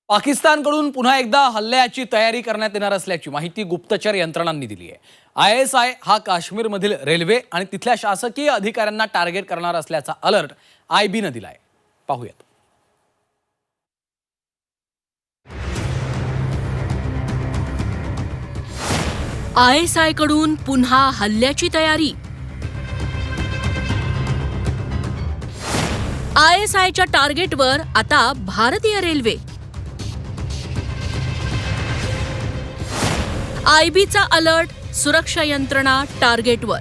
पाकिस्तानकडून पुन्हा एकदा हल्ल्याची तयारी करण्यात येणार असल्याची माहिती गुप्तचर यंत्रणांनी दिली आहे। आयएसआय हा काश्मीरमधील रेल्वे आणि तिथल्या शासकीय अधिकाऱ्यांना टार्गेट करणार असल्याचा अलर्ट आयबीने दिलाय। पाहूयात। आयएसआय कडून पुन्हा हल्ल्याची तयारी। आयएसआयच्या टार्गेटवर आता भारतीय रेल्वे। आयबीचा अलर्ट, सुरक्षा यंत्रणा टार्गेटवर।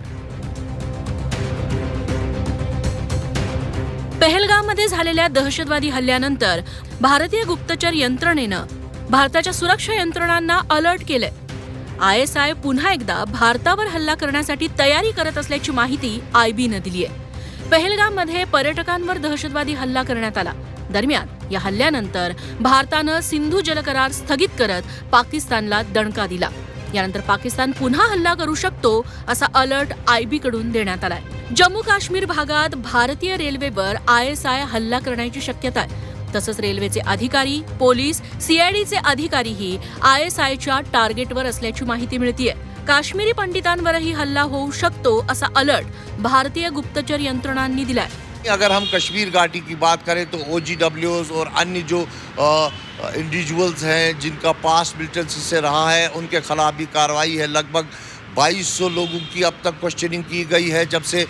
पहलगाममध्ये झालेल्या दहशतवादी हल्ल्यानंतर भारतीय गुप्तचर यंत्रणेनं भारताच्या सुरक्षा यंत्रणांना अलर्ट केले। आयएसआय पुन्हा एकदा भारतावर हल्ला करण्यासाठी तयारी करत असल्याची माहिती आयबीने दिली आहे। पहलगाममध्ये पर्यटकांवर दहशतवादी हल्ला करण्यात आला। दरम्यान या हल्ल्यानंतर भारतानं सिंधू जलकरार स्थगित करत पाकिस्तानला दणका दिला। यानंतर पाकिस्तान पुन्हा हल्ला करू शकतो असा अलर्ट आयबी कडून देण्यात आलाय। जम्मू काश्मीर भागात भारतीय रेल्वेवर आयएसआय हल्ला करण्याची शक्यता आहे। तसंच रेल्वेचे अधिकारी, पोलीस, सीआयडीचे अधिकारीही आयएसआयच्या टार्गेटवर असल्याची माहिती मिळतेय। काश्मीरी पंडितांवरही हल्ला होऊ शकतो असा अलर्ट भारतीय गुप्तचर यंत्रणांनी दिलाय। अगर हम कश्मीर घाटी की बात करें तो OGWs और अन्य जो इंडिविजुअल्स हैं जिनका पास मिलिटेंसी से रहा है उनके खिलाफ भी कार्रवाई है। लगभग 2200 लोगों की अब तक क्वेश्चनिंग की गई है जब से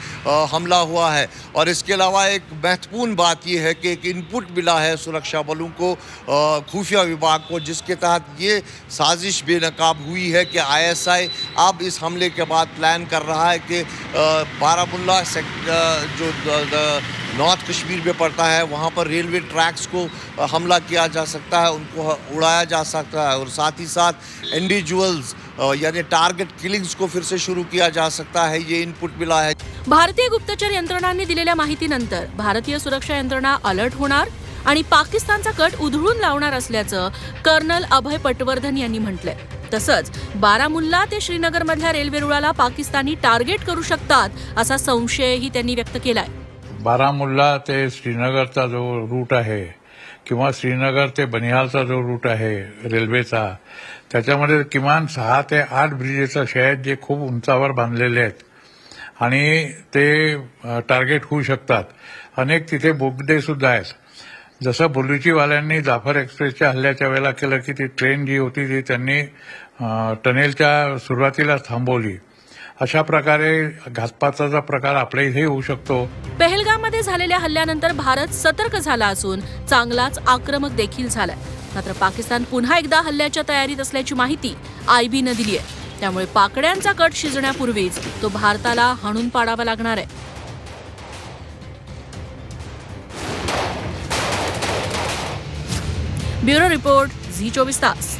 हमला हुआ है। और इसके अलावा एक महत्वपूर्ण बात यह है कि एक इनपुट मिला है सुरक्षा बलों को, खुफिया विभाग को, जिसके तहत ये साजिश बेनकाब हुई है कि आईएसआई अब इस हमले के बाद प्लान कर रहा है कि बारामुल्ला जो नॉर्थ कश्मीर में पड़ता है वहाँ पर रेलवे ट्रैक्स को हमला किया जा सकता है, उनको उड़ाया जा सकता है और साथ ही साथ इंडिविजुअल्स यानी टारगेट किलिंग्स को फिर से शुरू किया जा सकता है। ये इनपुट मिला है। भारतीय गुप्तचर यंत्रणांनी दिलेल्या माहितीनंतर भारतीय सुरक्षा यंत्रणा अलर्ट होणार आणि पाकिस्तानचा कट उधळून लावणार असल्याचं कर्नल अभय पटवर्धन यांनी म्हटलंय। तसंच बारामुल्ला ते श्रीनगर मधल्या रेल्वे रुळाला पाकिस्तानी टार्गेट करू शकतात असा संशयही त्यांनी व्यक्त केलाय। बारामुल्ला ते श्रीनगरचा जो रूट आहे किंवा श्रीनगर ते बनिहालचा जो रूट आहे रेल्वेचा, त्याच्यामध्ये किमान 6 ते 8 ब्रिजेस असे आहेत जे खूप उंचावर बांधलेले आहेत आणि ते टार्गेट होऊ शकतात। अनेक तिथे बोगदे सुद्धा आहेत। जसं बुलुचीवाल्यांनी जाफर एक्सप्रेसच्या हल्ल्याच्या वेळेला केलं की ती ट्रेन जी होती ती त्यांनी टनेलच्या सुरुवातीला थांबवली। अशा प्रकारे घातपाताचा प्रकार आपल्या इथे होऊ शकतो। पहलगाममध्ये झालेल्या हल्ल्यानंतर भारत सतर्क झाला असून चांगलाच आक्रमक देखील झालाय। मात्र पाकिस्तान पुन्हा एकदा हल्ल्याच्या तयारीत असल्याची माहिती आयबीने दिली आहे। त्यामुळे पाकड्यांचा कट शिजण्यापूर्वीच तो भारताला हाणून पाडावा लागणार आहे। ब्युरो रिपोर्ट, झी 24 तास।